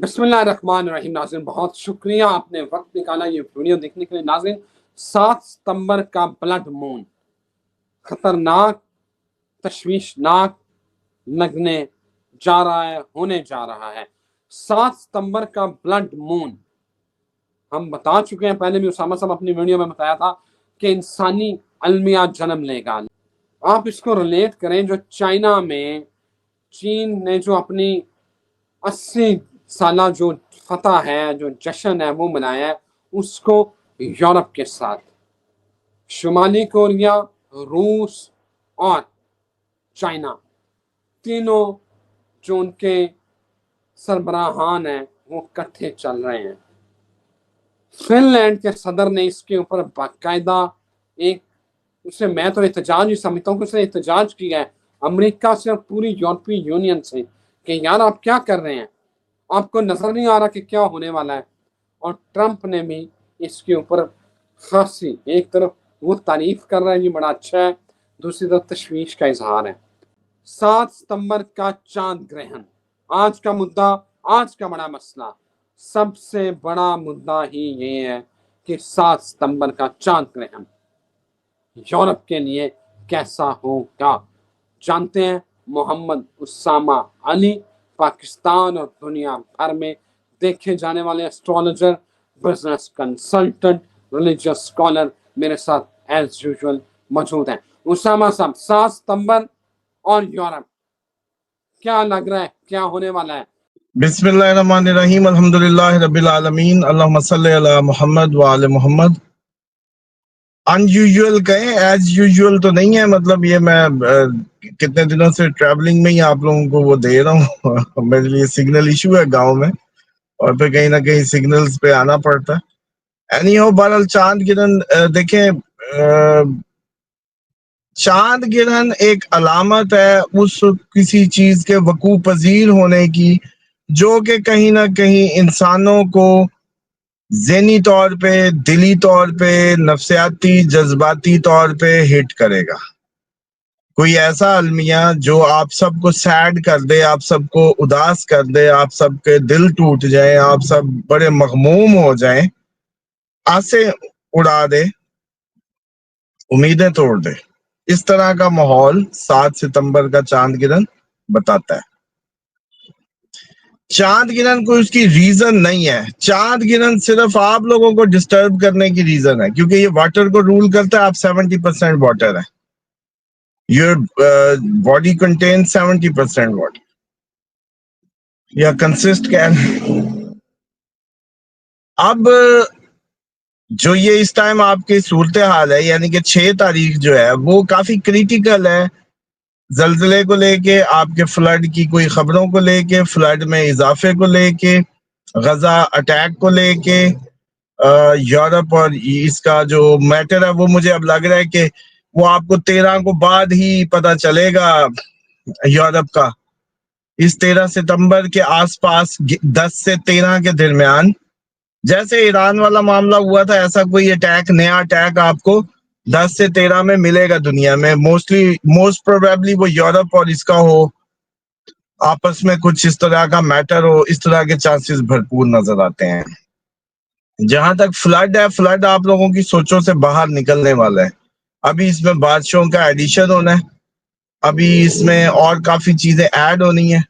بسم اللہ الرحمن الرحیم۔ ناظرین بہت شکریہ آپ نے وقت نکالا یہ ویڈیو دیکھنے کے لیے۔ ناظرین 7 ستمبر کا بلڈ مون خطرناک، تشویشناک لگنے جا رہا ہے، ہونے جا رہا ہے۔ 7 ستمبر کا بلڈ مون ہم بتا چکے ہیں، پہلے بھی اسامہ صاحب اپنی ویڈیو میں بتایا تھا کہ انسانی المیہ جنم لے گا۔ آپ اس کو ریلیٹ کریں جو چائنا میں چین نے جو اپنی 80 سالہ جو فتح ہے، جو جشن ہے وہ منایا ہے، اس کو یورپ کے ساتھ شمالی کوریا، روس اور چائنا تینوں جو ان کے سربراہان ہیں وہ کٹھے چل رہے ہیں۔ فن لینڈ کے صدر نے اس کے اوپر باقاعدہ ایک، اسے میں تو احتجاج ہی سمجھتا ہوں کہ اسے احتجاج کیا ہے امریکہ سے اور پوری یورپی یونین سے کہ یار آپ کیا کر رہے ہیں، آپ کو نظر نہیں آ رہا کہ کیا ہونے والا ہے۔ اور ٹرمپ نے بھی اس کے اوپر خاصی، ایک طرف وہ تعریف کر رہا ہے یہ بڑا اچھا ہے، دوسری طرف تشویش کا اظہار ہے۔ 7 ستمبر کا چاند گرہن، آج کا مدعا، آج کا بڑا مسئلہ، سب سے بڑا مدعا ہی یہ ہے کہ 7 ستمبر کا چاند گرہن یورپ کے لیے کیسا ہوگا۔ جانتے ہیں محمد اسامہ علی پاکستان اور دنیا بھر میں دیکھے جانے والے astrologer, business consultant, religious scholar میرے ساتھ ایز یوزول موجود ہیں۔ اسامہ صاحب 7 ستمبر اور یورپ کیا لگ رہا ہے، کیا ہونے والا ہے؟ بسم اللہ الرحمن الرحیم، الحمدللہ رب العالمین، اللہم صلی علی محمد وآل محمد۔ ان یوزول کہیں، ایز یوزول تو نہیں ہے، مطلب یہ میں کتنے دنوں سے ٹریولنگ میں ہی آپ لوگوں کو وہ دے رہا ہوں میرے لیے سگنل ایشو ہے گاؤں میں، اور پھر کہیں نہ کہیں سگنلز پہ آنا پڑتا ہے۔ اینی ہو، بہرحال چاند گرہن دیکھیں، چاند گرہن ایک علامت ہے اس کسی چیز کے وقوع پذیر ہونے کی جو کہ کہیں نہ کہیں انسانوں کو ذہنی طور پہ، دلی طور پہ، نفسیاتی جذباتی طور پہ ہٹ کرے گا۔ کوئی ایسا المیہ جو آپ سب کو سیڈ کر دے، آپ سب کو اداس کر دے، آپ سب کے دل ٹوٹ جائیں، آپ سب بڑے مغموم ہو جائیں، آسے اڑا دے، امیدیں توڑ دے۔ اس طرح کا ماحول 7 ستمبر کا چاند گرہن بتاتا ہے۔ چاند گرہن کوئی اس کی ریزن نہیں ہے، چاند گرہن صرف آپ لوگوں کو ڈسٹرب کرنے کی ریزن ہے، کیونکہ یہ واٹر کو رول کرتا ہے۔ آپ 70% واٹر ہے، یور باڈی کنٹین 70% واٹر، یا کنسسٹ کین۔ اب جو یہ اس ٹائم آپ کی صورتحال ہے، یعنی کہ 6 تاریخ جو ہے وہ کافی کریٹیکل ہے، زلزلے کو لے کے، آپ کے فلڈ کی کوئی خبروں کو لے کے، فلڈ میں اضافے کو لے کے، غزہ اٹیک کو لے کے، یورپ اور اس کا جو میٹر ہے وہ مجھے اب لگ رہا ہے کہ وہ آپ کو 13 کو بعد ہی پتہ چلے گا یورپ کا۔ اس 13 ستمبر کے آس پاس 10 سے 13 کے درمیان جیسے ایران والا معاملہ ہوا تھا، ایسا کوئی اٹیک، نیا اٹیک آپ کو 10 سے 13 میں ملے گا دنیا میں۔ موسٹ پروبیبلی وہ یورپ اور اس کا ہو، آپس میں کچھ اس طرح کا میٹر ہو، اس طرح کے چانسز بھرپور نظر آتے ہیں۔ جہاں تک فلڈ ہے، فلڈ آپ لوگوں کی سوچوں سے باہر نکلنے والا ہے۔ ابھی اس میں بادشاہوں کا ایڈیشن ہونا ہے، ابھی اس میں اور کافی چیزیں ایڈ ہونی ہیں،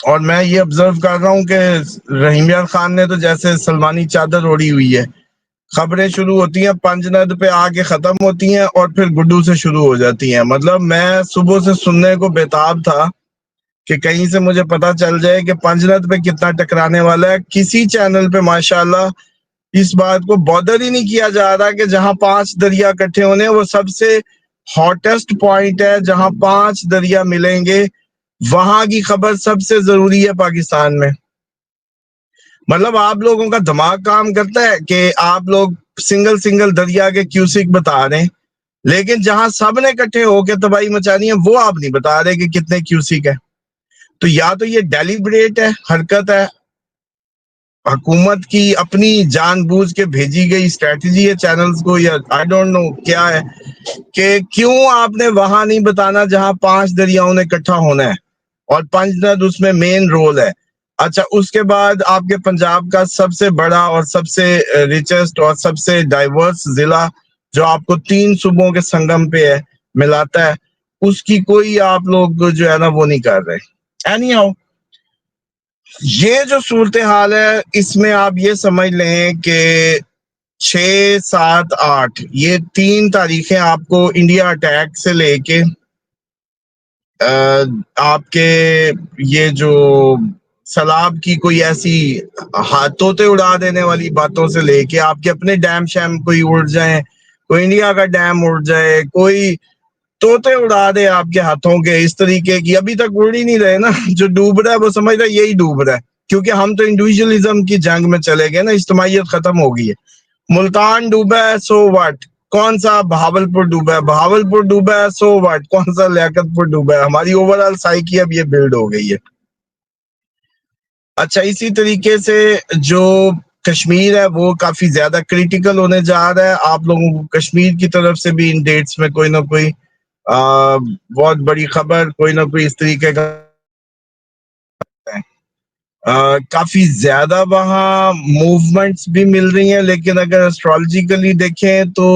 اور میں یہ آبزرو کر رہا ہوں کہ رحیم یار خان نے تو جیسے سلمانی چادر اوڑی ہوئی ہے، خبریں شروع ہوتی ہیں پنجند پہ آ کے ختم ہوتی ہیں اور پھر گڈو سے شروع ہو جاتی ہیں۔ مطلب میں صبح سے سننے کو بےتاب تھا کہ کہیں سے مجھے پتا چل جائے کہ پنجند پہ کتنا ٹکرانے والا ہے۔ کسی چینل پہ ماشاءاللہ اس بات کو بودر ہی نہیں کیا جا رہا کہ جہاں 5 دریا اکٹھے ہونے، وہ سب سے ہاٹیسٹ پوائنٹ ہے، جہاں 5 دریا ملیں گے وہاں کی خبر سب سے ضروری ہے پاکستان میں۔ مطلب آپ لوگوں کا دماغ کام کرتا ہے کہ آپ لوگ سنگل دریا کے کیوسک بتا رہے ہیں، لیکن جہاں سب نے اکٹھے ہو کے تباہی مچانی ہے وہ آپ نہیں بتا رہے کہ کتنے کیوسک ہے۔ تو یا تو یہ ڈیلیبریٹ ہے، حرکت ہے، حکومت کی اپنی جان بوجھ کے بھیجی گئی اسٹریٹجی ہے چینلز کو، یا آئی ڈونٹ نو کیا ہے کہ کیوں آپ نے وہاں نہیں بتانا جہاں 5 دریاؤں نے اکٹھا ہونا ہے، اور پنجند اس میں مین رول ہے. اچھا اس کے بعد آپ کے پنجاب کا سب سے بڑا اور سب سے ریچسٹ اور سب سے ڈائیورس ضلع جو آپ کو 3 صوبوں کے سنگم پہ ہے ملاتا ہے, اس کی کوئی آپ لوگ جو ہے نا وہ نہیں کر رہے. اینی ہاؤ یہ جو صورتحال ہے اس میں آپ یہ سمجھ لیں کہ 6, 7, 8 یہ 3 تاریخیں آپ کو انڈیا اٹیک سے لے کے آپ کے یہ جو سیلاب کی کوئی ایسی طوطے اڑا دینے والی باتوں سے لے کے آپ کے اپنے ڈیم شیم کوئی اڑ جائیں, کوئی انڈیا کا ڈیم اڑ جائے, کوئی طوطے اڑا دے آپ کے ہاتھوں کے, اس طریقے کی ابھی تک اڑ ہی نہیں رہے نا. جو ڈوب رہا ہے وہ سمجھ رہا ہے یہی ڈوب رہا ہے, کیونکہ ہم تو انڈیویجولزم کی جنگ میں چلے گئے نا, اجتماعیت ختم ہو گئی ہے. ملتان ڈوبا ہے سو واٹ, کون سا بہاولپور ڈوبا ہے, بہاولپور ڈوبا ہے سو واٹ, کون سا لیاقت پور ڈوبا ہے. ہماری اوور آل سائیکی اب یہ بلڈ ہو گئی ہے. اچھا اسی طریقے سے جو کشمیر ہے وہ کافی زیادہ کریٹیکل ہونے جا رہا ہے. آپ لوگوں کو کشمیر کی طرف سے بھی ان ڈیٹس میں کوئی نہ کوئی بہت بڑی خبر کوئی نہ کوئی اس طریقے کا کافی زیادہ وہاں موومنٹس بھی مل رہی ہیں. لیکن اگر اسٹرالوجیکلی دیکھیں تو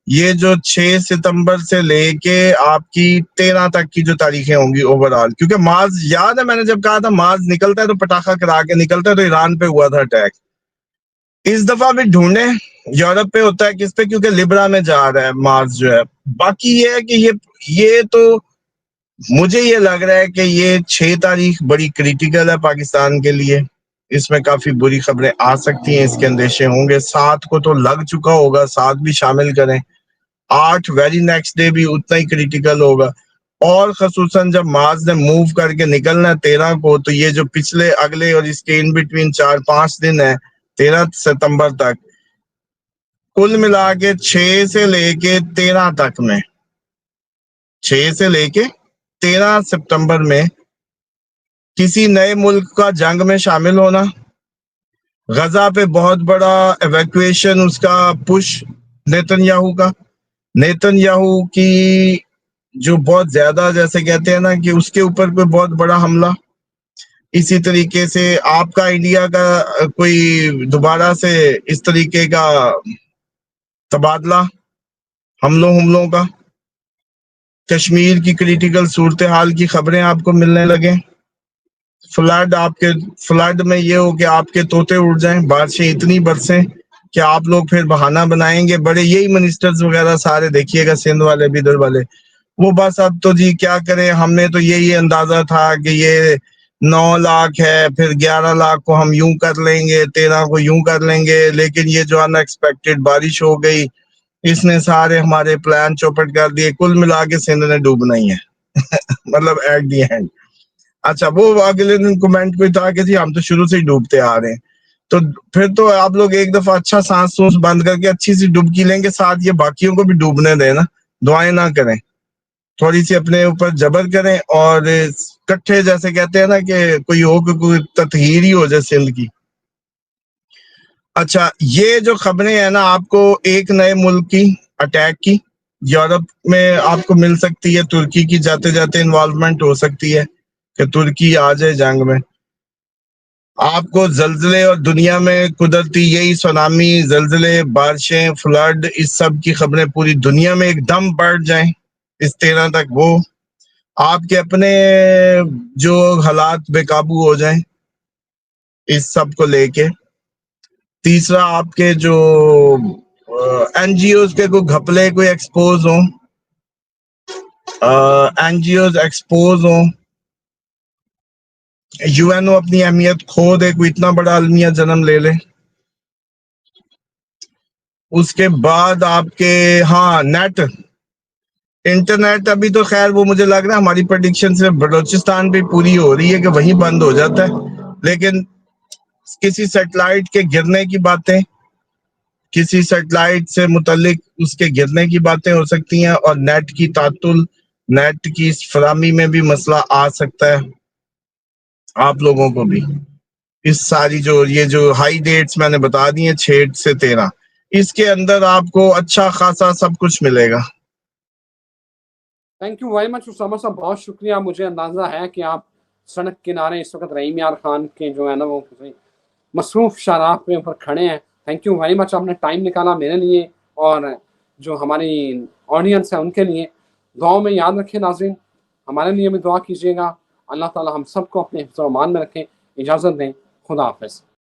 یہ جو 6 ستمبر سے لے کے آپ کی 13 تک کی جو تاریخیں ہوں گی اوور آل, کیونکہ مارچ یاد ہے میں نے جب کہا تھا مارچ نکلتا ہے تو پٹاخہ کرا کے نکلتا ہے, تو ایران پہ ہوا تھا اٹیک. اس دفعہ بھی ڈھونڈے یورپ پہ ہوتا ہے کس پہ, کیونکہ لبرا میں جا رہا ہے مارچ جو ہے. باقی یہ ہے کہ یہ تو مجھے یہ لگ رہا ہے کہ یہ 6 تاریخ بڑی کریٹیکل ہے پاکستان کے لیے. اس میں کافی بری خبریں آ سکتی ہیں, اس کے اندیشے ہوں گے. 7 کو تو لگ چکا ہوگا, 7 بھی شامل کریں. 8 ویری نیکسٹ ڈے بھی اتنا ہی کریٹیکل ہوگا, اور خصوصاً جب مارچ نے موو کر کے نکلنا ہے 13 کو, تو یہ جو پچھلے اگلے اور اس کے ان بٹوین 4-5 دن ہے 13 ستمبر تک, کل ملا کے 6 سے لے کے 13 تک میں 6 سے لے کے 13 ستمبر میں کسی نئے ملک کا جنگ میں شامل ہونا, غزہ پہ بہت بڑا ایویکویشن اس کا پش نیتن یاہو کی جو بہت زیادہ جیسے کہتے ہیں نا کہ اس کے اوپر کوئی بہت بڑا حملہ. اسی طریقے سے آپ کا انڈیا کا کوئی دوبارہ سے اس طریقے کا تبادلہ حملوں کا. کشمیر کی کریٹیکل صورتحال کی خبریں آپ کو ملنے لگیں. فلڈ میں یہ ہو کہ آپ کے طوطے اڑ جائیں, بارشیں اتنی برسیں کہ آپ لوگ پھر بہانہ بنائیں گے. بڑے یہی منسٹرز وغیرہ سارے دیکھیے گا, سندھ والے بھی ادھر والے, وہ بس اب تو جی کیا کریں, ہم نے تو یہی اندازہ تھا کہ یہ 9 لاکھ ہے, پھر 11 لاکھ کو ہم یوں کر لیں گے, 13 کو یوں کر لیں گے. لیکن یہ جو ان ایکسپیکٹڈ بارش ہو گئی, اس نے سارے ہمارے پلان چوپٹ کر دیے. کل ملا کے سندھ نے ڈوبنا ہی ہے مطلب ایٹ دی اینڈ. اچھا وہ اگلے دن کمنٹ کوئی تھا کہ جی ہم تو شروع سے ہی ڈوبتے آ رہے ہیں, تو پھر تو آپ لوگ ایک دفعہ اچھا سانس بند کر کے اچھی سی ڈبکی لیں گے, ساتھ یہ باقیوں کو بھی ڈوبنے دیں نا, دعائیں نہ کریں, تھوڑی سی اپنے اوپر جبر کریں, اور کٹھے جیسے کہتے ہیں نا کہ کوئی ہو کہ کوئی تطہیر ہی ہو جائے سندھ کی. اچھا یہ جو خبریں ہیں نا آپ کو ایک نئے ملک کی اٹیک کی یورپ میں آپ کو مل سکتی ہے, ترکی کی جاتے جاتے انوالومنٹ ہو سکتی ہے کہ ترکی آ جائے جنگ میں. آپ کو زلزلے اور دنیا میں قدرتی یہی سونامی, زلزلے, بارشیں, فلڈ, اس سب کی خبریں پوری دنیا میں ایک دم بڑھ جائیں اس 13 تک, وہ آپ کے اپنے جو حالات بے قابو ہو جائیں اس سب کو لے کے. تیسرا آپ کے جو این جی اوز کے کوئی گھپلے کوئی ایکسپوز ہوں, این جی اوز ایکسپوز ہوں, یو این او اپنی اہمیت کھو دے, کوئی اتنا بڑا المیہ جنم لے لے. اس کے بعد آپ کے نیٹ انٹرنیٹ, ابھی تو خیر وہ مجھے لگ رہا ہے ہماری پریڈکشن سے بلوچستان پہ پوری ہو رہی ہے کہ وہیں بند ہو جاتا ہے. لیکن کسی سیٹلائٹ کے گرنے کی باتیں, کسی سیٹلائٹ سے متعلق اس کے گرنے کی باتیں ہو سکتی ہیں, اور نیٹ کی تعطل, نیٹ کی فراہمی میں بھی مسئلہ آ سکتا ہے آپ لوگوں کو بھی. اس ساری یہ جو ہائی ڈیٹس میں نے بتا دی ہیں 6 سے 13, اس کے اندر آپ کو اچھا خاصا سب کچھ ملے گا. Thank you very much Osama صاحب, بہت شکریہ. مجھے اندازہ ہے کہ آپ سڑک کنارے اس وقت رحیم یار خان کے جو ہے نا وہ مصروف شاہراہ پہ اوپر کھڑے ہیں. تھینک یو ویری مچ، آپ نے ٹائم نکالا میرے لیے اور جو ہماری آڈینس ہے ان کے لیے. دعاؤں میں یاد رکھیں ناظرین، ہمارے لیے بھی دعا کیجیے گا. اللہ تعالی ہم سب کو اپنے حفظ و امان میں رکھیں. اجازت دیں، خدا حافظ.